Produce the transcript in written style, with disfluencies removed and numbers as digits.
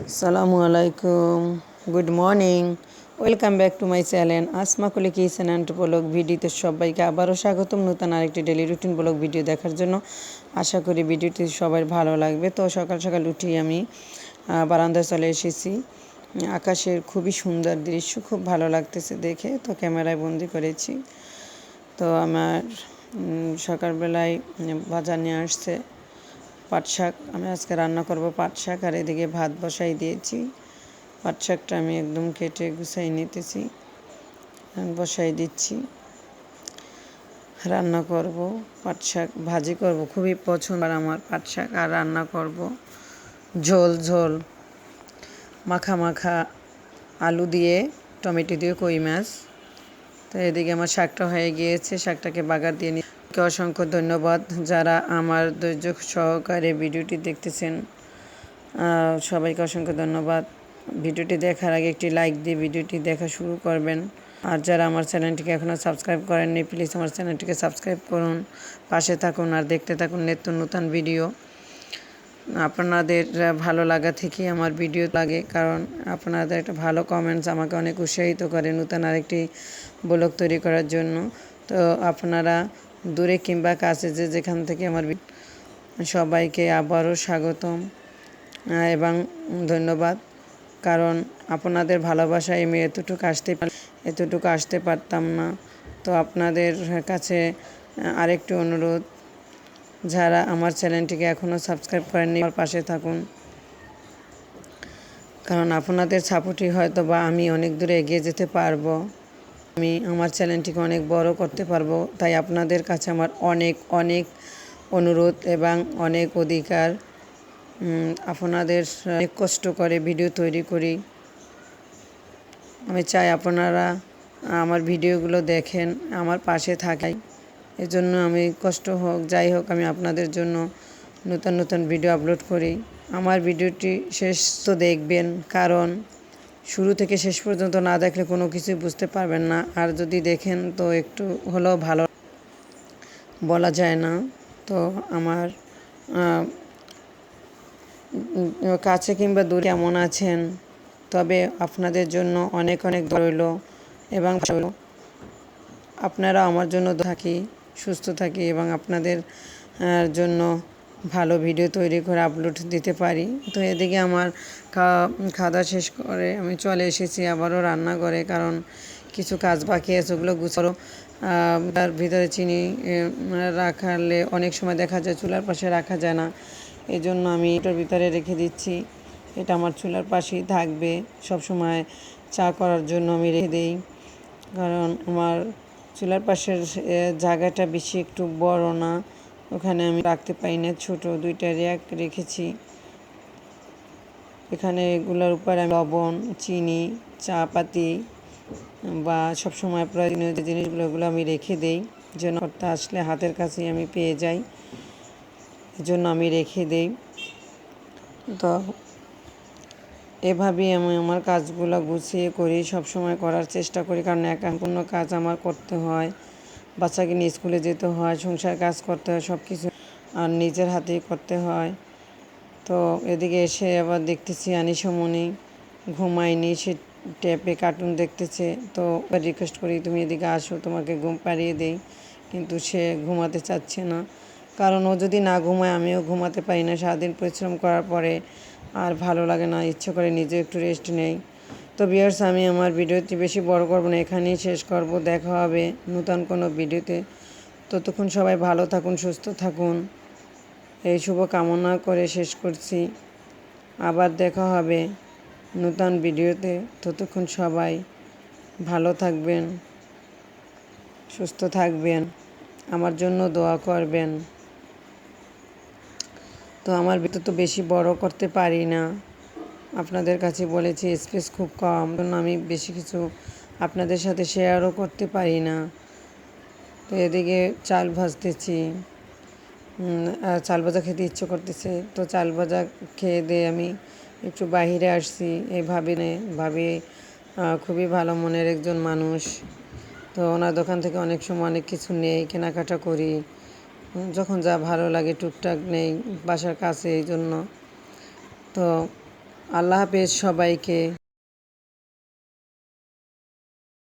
আসসালামু আলাইকুম, good morning. Welcome back to my channel Asma কুলি কিচেন অ্যান্ড ব্লগ ভিডিওতে সবাইকে আবারও স্বাগতম নতুন আরেকটি ডেলি রুটিন ব্লগ ভিডিও দেখার জন্য। আশা করি ভিডিওটি সবার ভালো লাগবে। তো সকাল সকাল উঠি আমি বারান্দায় চলে এসেছি। আকাশের খুবই সুন্দর দৃশ্য, খুব ভালো লাগতেছে দেখে, তো ক্যামেরায় বন্দি করেছি। তো আমার সকালবেলায় বাজার নিয়ে আসছে পাট শাক। আমি আজকে রান্না করব পাট শাক, আর এদিকে ভাত বসাই দিয়েছি। পাট শাকটা আমি একদম কেটে গুছাই নিতেছি, বসাই দিচ্ছি। রান্না করব পাট শাক, ভাজি করব, খুবই পছন্দ আমার পাট শাক। আর রান্না করব ঝোল ঝোল, মাখা মাখা, আলু দিয়ে, টমেটো দিয়ে, কই মাছ। তো এদিকে আমার শাকটা হয়ে গিয়েছে, শাকটাকে বাগার দিয়ে নিই। অসংখ্য ধন্যবাদ যারা আমার ধৈর্য সহকারে ভিডিওটি দেখতেছেন, সবাইকে অসংখ্য ধন্যবাদ। ভিডিওটি দেখার আগে একটি লাইক দিয়ে ভিডিওটি দেখা শুরু করবেন। আর যারা আমার চ্যানেলটিকে এখনও সাবস্ক্রাইব করেননি, প্লিজ আমার চ্যানেলটিকে সাবস্ক্রাইব করুন, পাশে থাকুন আর দেখতে থাকুন নিত্য নতুন ভিডিও। আপনাদের ভালো লাগা থেকে আমার ভিডিও লাগে, কারণ আপনাদের একটা ভালো কমেন্টস আমাকে অনেক উৎসাহিত করে নতুন আরেকটি ব্লগ তৈরি করার জন্য। তো আপনারা দূরে কিংবা কাছে যে যেখান থেকে আমার সবাইকে আবারও স্বাগতম এবং ধন্যবাদ, কারণ আপনাদের ভালোবাসায় আমি এতটুকু আসতে পারতাম না। তো আপনাদের কাছে আরেকটি অনুরোধ, যারা আমার চ্যানেলটিকে এখনও সাবস্ক্রাইব করেননি আমার পাশে থাকুন, কারণ আপনাদের সাপোর্টই হয়তো বা আমি অনেক দূরে এগিয়ে যেতে পারবো, আমি আমার চ্যানেলটিকে অনেক বড় করতে পারবো। তাই আপনাদের কাছে আমার অনেক অনেক অনুরোধ এবং অনেক অধিকার। আপনাদের অনেক কষ্ট করে ভিডিও তৈরি করি, আমি চাই আপনারা আমার ভিডিওগুলো দেখেন, আমার পাশে থাকাই। এজন্য আমি কষ্ট হোক যাই হোক, আমি আপনাদের জন্য নতুন নতুন ভিডিও আপলোড করি। আমার ভিডিওটি শেষ তো দেখবেন, কারণ শুরু থেকে শেষ পর্যন্ত না দেখলে কোনো কিছুই বুঝতে পারবেন না। আর যদি দেখেন তো একটু হলেও ভালো, বলা যায় না। তো আমার কাছে কিংবা দূরে কেমন আছেন, তবে আপনাদের জন্য অনেক অনেক রইল এবং আপনারা আমার জন্য থাকি, সুস্থ থাকি এবং আপনাদের জন্য ভালো ভিডিও তৈরি করে আপলোড দিতে পারি। তো এদিকে আমার খাওয়া শেষ করে আমি চলে এসেছি আবারও রান্না করে, কারণ কিছু কাজ বাকি আছে, ওগুলো গুছানো। তার ভিতরে চিনি রাখালে অনেক সময় দেখা যায় চুলার পাশে রাখা যায় না, এই জন্য আমি এটার ভিতরে রেখে দিচ্ছি। এটা আমার চুলার পাশেই থাকবে সব সময়, চা করার জন্য আমি রেখে দিই, কারণ আমার চুলার পাশের জায়গাটা বেশি একটু বড় না, ওখানে আমি রাখতে পারি না, ছোটো দুইটা র্যাক রেখেছি। এখানে এগুলোর উপর আমি লবণ, চিনি, চা পাতি বা সবসময় প্রয়োজনীয় যে জিনিসগুলো ওগুলো আমি রেখে দিই, যেন করতে আসলে হাতের কাছেই আমি পেয়ে যাই, এজন্য আমি রেখে দিই। তো এভাবেই আমি আমার কাজগুলো গুছিয়ে করি, সবসময় করার চেষ্টা করি, কারণ একান্ত কাজ আমার করতে হয়, বাচ্চাকে নিয়ে স্কুলে যেতে হয়, সংসার কাজ করতে হয়, সব কিছু আর নিজের হাতেই করতে হয়। তো এদিকে এসে আবার দেখতেছি আনিসমণি ঘুমায়নি, সে ট্যাপে কার্টুন দেখতেছে। তো রিকোয়েস্ট করি তুমি এদিকে আসো, তোমাকে ঘুম পাড়িয়ে দেই, কিন্তু সে ঘুমাতে চাচ্ছে না, কারণ ও যদি না ঘুমায় আমিও ঘুমাতে পারি না। সারাদিন পরিশ্রম করার পরে আর ভালো লাগে না, ইচ্ছে করে নিজে একটু রেস্ট নেই। তো ভিউয়ার্স, আমি আমার ভিডিওটি বেশি বড় করব না, এখানেই শেষ করব। দেখা হবে নতুন কোনো ভিডিওতে, ততক্ষণ সবাই ভালো থাকুন, সুস্থ থাকুন, এই শুভ কামনা করে শেষ করছি। আবার দেখা হবে নতুন ভিডিওতে, ততক্ষণ সবাই ভালো থাকবেন, সুস্থ থাকবেন, আমার জন্য দোয়া করবেন। তো আমার ভিডিও তো বেশি বড় করতে পারি না, আপনাদের কাছে বলেছি স্পেস খুব কম, জন্য আমি বেশি কিছু আপনাদের সাথে শেয়ারও করতে পারি না। তো এদিকে চাল ভাজতেছি, চাল ভাজা খেতে ইচ্ছে করতেছে, তো চাল ভাজা খেয়ে দিয়ে আমি একটু বাহিরে আসছি। এই ভাবি খুবই ভালো মনের একজন মানুষ, তো ওনার দোকান থেকে অনেক সময় অনেক কিছু নেই, কেনাকাটা করি, যখন যা ভালো লাগে টুকটাক নেই বাসার কাছে, এই জন্য। তো আল্লাহ হাফেজ সবাইকে।